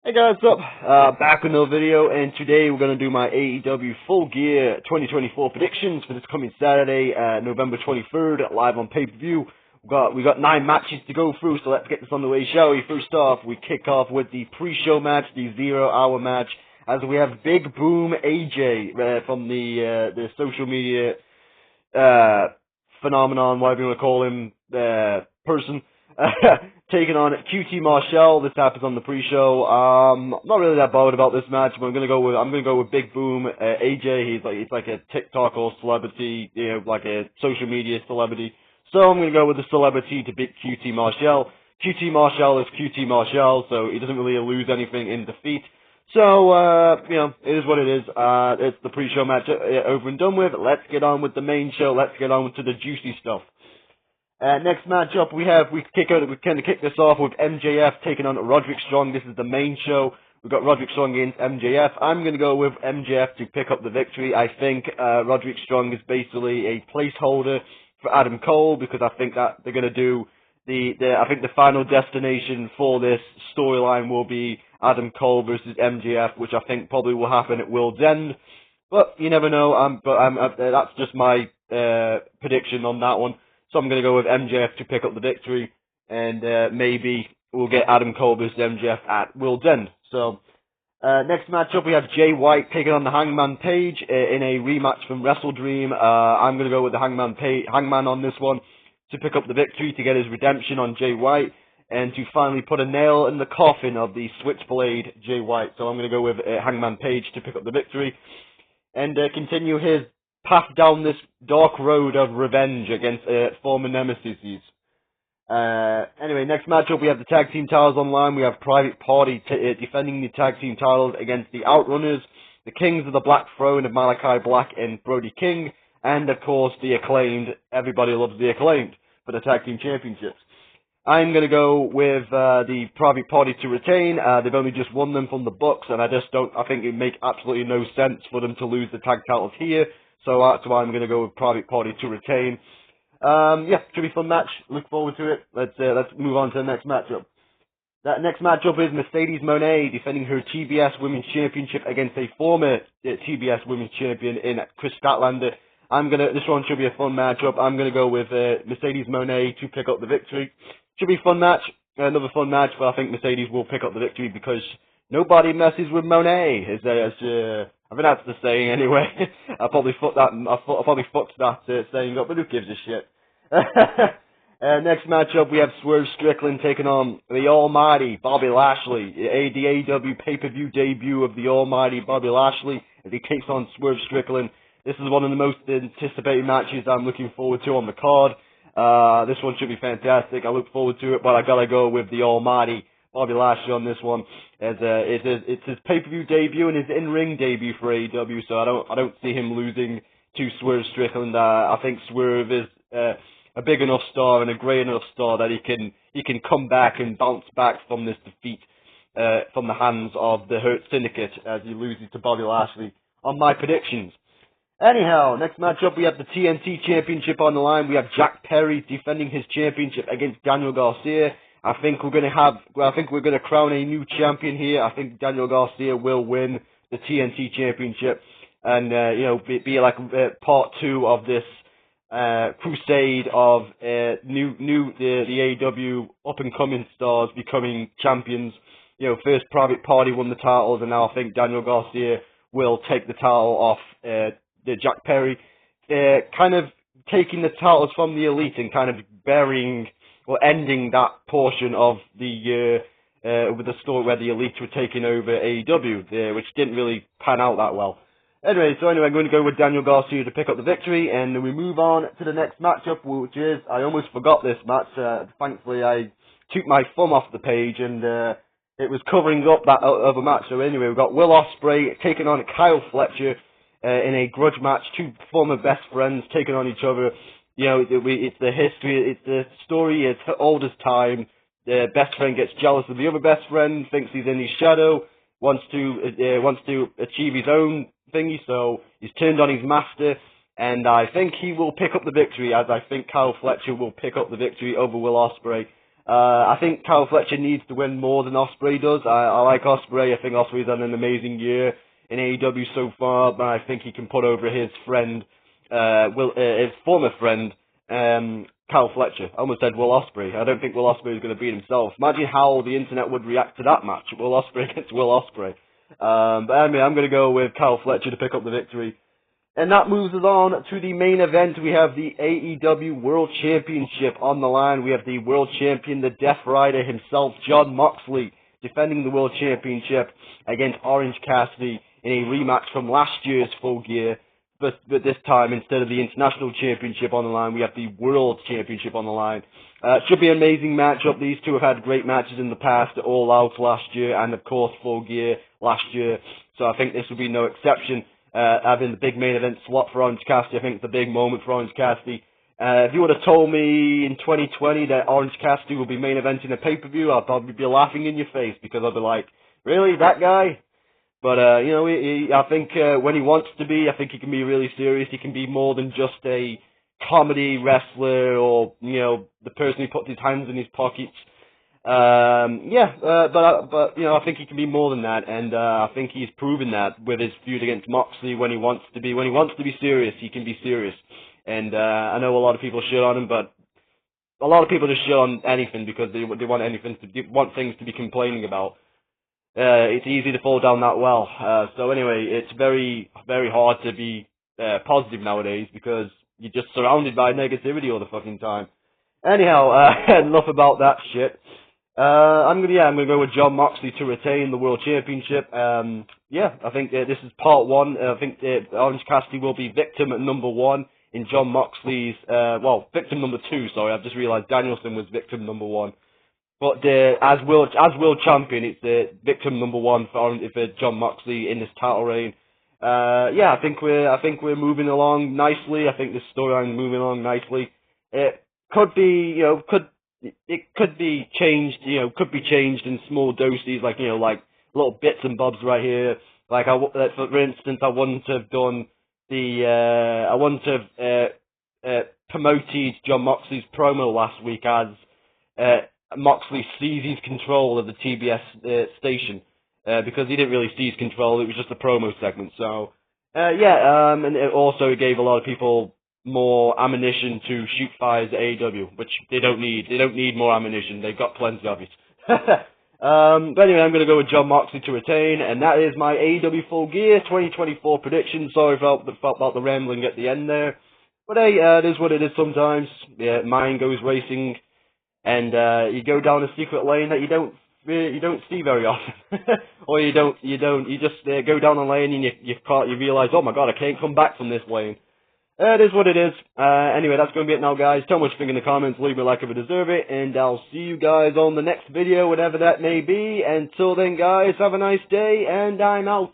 Hey guys, what's up? Back with another video, and today we're going to do my AEW Full Gear 2024 predictions for this coming Saturday, November 23rd, live on pay-per-view. We got 9 matches to go through, so let's get this on the way, shall we? First off, we kick off with the pre-show match, the 0-hour match, as we have Big Boom AJ from the social media phenomenon, whatever you want to call him, person. Taking on QT Marshall. This happens on the pre-show. I'm not really that bothered about this match, but I'm gonna go with Big Boom AJ. He's like a TikTok or celebrity, like a social media celebrity. So I'm gonna go with the celebrity to beat QT Marshall. QT Marshall is QT Marshall, so he doesn't really lose anything in defeat. So it is what it is. It's the pre-show match over and done with. Let's get on with the main show. Let's get on to the juicy stuff. Next matchup we kind of kick this off with MJF taking on Roderick Strong. This is the main show. We've got Roderick Strong against MJF. I'm going to go with MJF to pick up the victory. I think Roderick Strong is basically a placeholder for Adam Cole, because I think that they're going to do I think the final destination for this storyline will be Adam Cole versus MJF, which I think probably will happen at World's End. But you never know. That's just my prediction on that one. So I'm going to go with MJF to pick up the victory, and maybe we'll get Adam Cole versus MJF at World's End. So, next matchup we have Jay White taking on the Hangman Page in a rematch from Wrestle Dream. I'm going to go with the Hangman on this one to pick up the victory, to get his redemption on Jay White, and to finally put a nail in the coffin of the Switchblade Jay White. So I'm going to go with Hangman Page to pick up the victory, and continue his path down this dark road of revenge against former nemesis. Anyway, next matchup we have the tag team titles on line. We have Private Party defending the tag team titles against the Outrunners, the Kings of the Black Throne of Malachi Black and Brody King, and of course the Acclaimed. Everybody loves the Acclaimed for the tag team championships. I'm going to go with the Private Party to retain. They've only just won them from the Bucks, and I think it make absolutely no sense for them to lose the tag titles here. So that's why I'm going to go with Private Party to retain. Should be a fun match. Look forward to it. Let's move on to the next matchup. That next matchup is Mercedes Moné defending her TBS Women's Championship against a former TBS Women's Champion in Chris Statlander. This one should be a fun matchup. I'm going to go with Mercedes Moné to pick up the victory. Should be a fun match. Another fun match, but I think Mercedes will pick up the victory because nobody messes with Moné. I think that's the saying anyway. I probably fucked that saying up, but who gives a shit? Next matchup, we have Swerve Strickland taking on the Almighty Bobby Lashley. The AEW pay-per-view debut of the Almighty Bobby Lashley as he takes on Swerve Strickland. This is one of the most anticipated matches I'm looking forward to on the card. This one should be fantastic. I look forward to it, but I gotta go with the Almighty Bobby Lashley on this one, as it's his pay-per-view debut and his in-ring debut for AEW, so I don't see him losing to Swerve Strickland. I think Swerve is a big enough star and a great enough star that he can come back and bounce back from this defeat from the hands of the Hurt Syndicate as he loses to Bobby Lashley on my predictions. Anyhow, next matchup we have the TNT Championship on the line. We have Jack Perry defending his championship against Daniel Garcia. I think we're going to crown a new champion here. I think Daniel Garcia will win the TNT Championship, and be like part 2 of this crusade of the AEW up and coming stars becoming champions. First Private Party won the titles, and now I think Daniel Garcia will take the title off the Jack Perry, kind of taking the titles from the Elite and kind of burying or ending that portion of the year with the story where the Elite were taking over AEW, which didn't really pan out that well. Anyway, I'm going to go with Daniel Garcia to pick up the victory, and then we move on to the next matchup, which is, I almost forgot this match. Thankfully, I took my thumb off the page, and it was covering up that other match. So anyway, we've got Will Ospreay taking on Kyle Fletcher in a grudge match. 2 former best friends taking on each other. It's the history, it's the story, it's old as time. The best friend gets jealous of the other best friend, thinks he's in his shadow, wants to achieve his own thingy, so he's turned on his master, and I think he will pick up the victory, as I think Kyle Fletcher will pick up the victory over Will Ospreay. I think Kyle Fletcher needs to win more than Ospreay does. I like Ospreay. I think Ospreay's had an amazing year in AEW so far, but I think he can put over his friend, his former friend, Kyle Fletcher. I almost said Will Ospreay. I don't think Will Ospreay is going to beat himself. Imagine how the internet would react to that match. Will Ospreay against Will Ospreay. But anyway, I'm going to go with Kyle Fletcher to pick up the victory. And that moves us on to the main event. We have the AEW World Championship on the line. We have the World Champion, the Death Rider himself, Jon Moxley, defending the World Championship against Orange Cassidy in a rematch from last year's Full Gear. But this time, instead of the International Championship on the line, we have the World Championship on the line. Should be an amazing matchup. These two have had great matches in the past, All Out last year, and of course Full Gear last year. So I think this will be no exception. Having the big main event slot for Orange Cassidy, I think it's a big moment for Orange Cassidy. If you would have told me in 2020 that Orange Cassidy will be main eventing a pay-per-view, I'd probably be laughing in your face, because I'd be like, really, that guy? But, you know, I think when he wants to be, I think he can be really serious. He can be more than just a comedy wrestler or, you know, the person who puts his hands in his pockets. But you know, I think he can be more than that, and I think he's proven that with his feud against Moxley. When he wants to be serious, he can be serious. And I know a lot of people shit on him, but a lot of people just shit on anything because they want things to be complaining about. It's easy to fall down that well. So anyway, it's very, very hard to be positive nowadays because you're just surrounded by negativity all the fucking time. Anyhow, enough about that shit. I'm gonna go with Jon Moxley to retain the World Championship. I think this is part one. I think Orange Cassidy will be victim at number one in Jon Moxley's, victim number two. Sorry, I've just realised Danielson was victim number one. But as world champion, it's victim number one for Jon Moxley in this title reign. I think we're moving along nicely. I think this storyline is moving along nicely. It could be, it could be changed, could be changed in small doses, like little bits and bobs right here. Like for instance, I wouldn't have done promoted Jon Moxley's promo last week as Moxley seizes control of the TBS station, because he didn't really seize control, it was just a promo segment. So, and it also gave a lot of people more ammunition to shoot fires at AEW, which they don't need. They don't need more ammunition. They've got plenty of it. But anyway, I'm going to go with Jon Moxley to retain, and that is my AEW Full Gear 2024 prediction. Sorry about the rambling at the end there. But hey, it is what it is sometimes. Yeah, mind goes racing, and you go down a secret lane that you don't see very often, or you just go down a lane and you realise, oh my god, I can't come back from this lane. It is what it is. Anyway, that's going to be it now, guys. Tell me what you think in the comments. Leave me a like if you deserve it. And I'll see you guys on the next video, whatever that may be. Until then, guys, have a nice day, and I'm out.